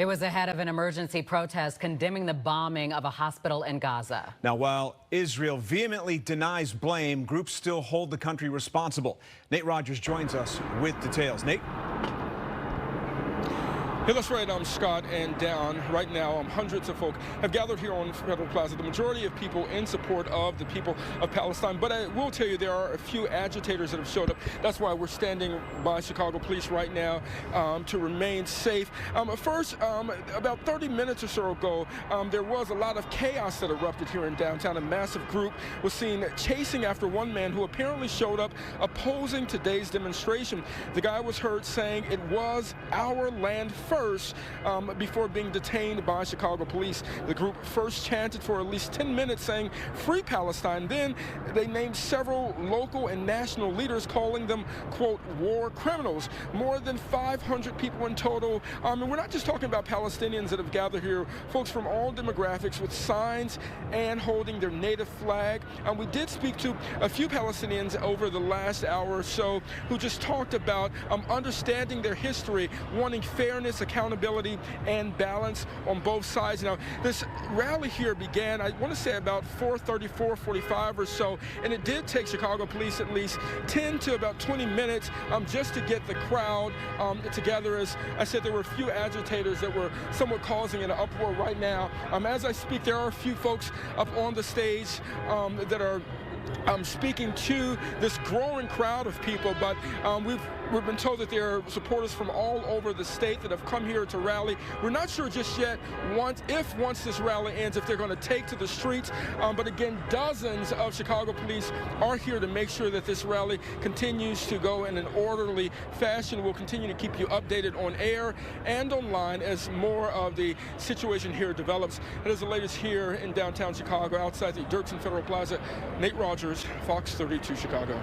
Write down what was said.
It was ahead of an emergency protest condemning the bombing of a hospital in Gaza. Now, while Israel vehemently denies blame, groups still hold the country responsible. Nate Rogers joins us with details. Nate? Hey, that's right. I'm Scott, and down right now, hundreds of folk have gathered here on Federal Plaza. The majority of people in support of the people of Palestine. But I will tell you, there are a few agitators that have showed up. That's why we're standing by Chicago police right now to remain safe. First, about 30 minutes or so ago, there was a lot of chaos that erupted here in downtown. A massive group was seen chasing after one man who apparently showed up opposing today's demonstration. The guy was heard saying it was our land first before being detained by Chicago police. The group first chanted for at least 10 minutes saying free Palestine. Then they named several local and national leaders, calling them, quote, war criminals. More than 500 people in total. And we're not just talking about Palestinians that have gathered here, folks from all demographics with signs and holding their native flag. We did speak to a few Palestinians over the last hour or so who just talked about understanding their history, wanting fairness, accountability, and balance on both sides. Now, this rally here began, I want to say, about 4:30, 4:45 or so, and it did take Chicago police at least 10 to about 20 minutes just to get the crowd together. As I said, there were a few agitators that were somewhat causing an uproar right now. As I speak, there are a few folks up on the stage that are speaking to this growing crowd of people, but we've been told that there are supporters from all over the state that have come here to rally. We're not sure just yet once this rally ends, if they're going to take to the streets. But again, dozens of Chicago police are here to make sure that this rally continues to go in an orderly fashion. We'll continue to keep you updated on air and online as more of the situation here develops. That is the latest here in downtown Chicago, outside the Dirksen Federal Plaza. Nate Rogers, Fox 32 Chicago.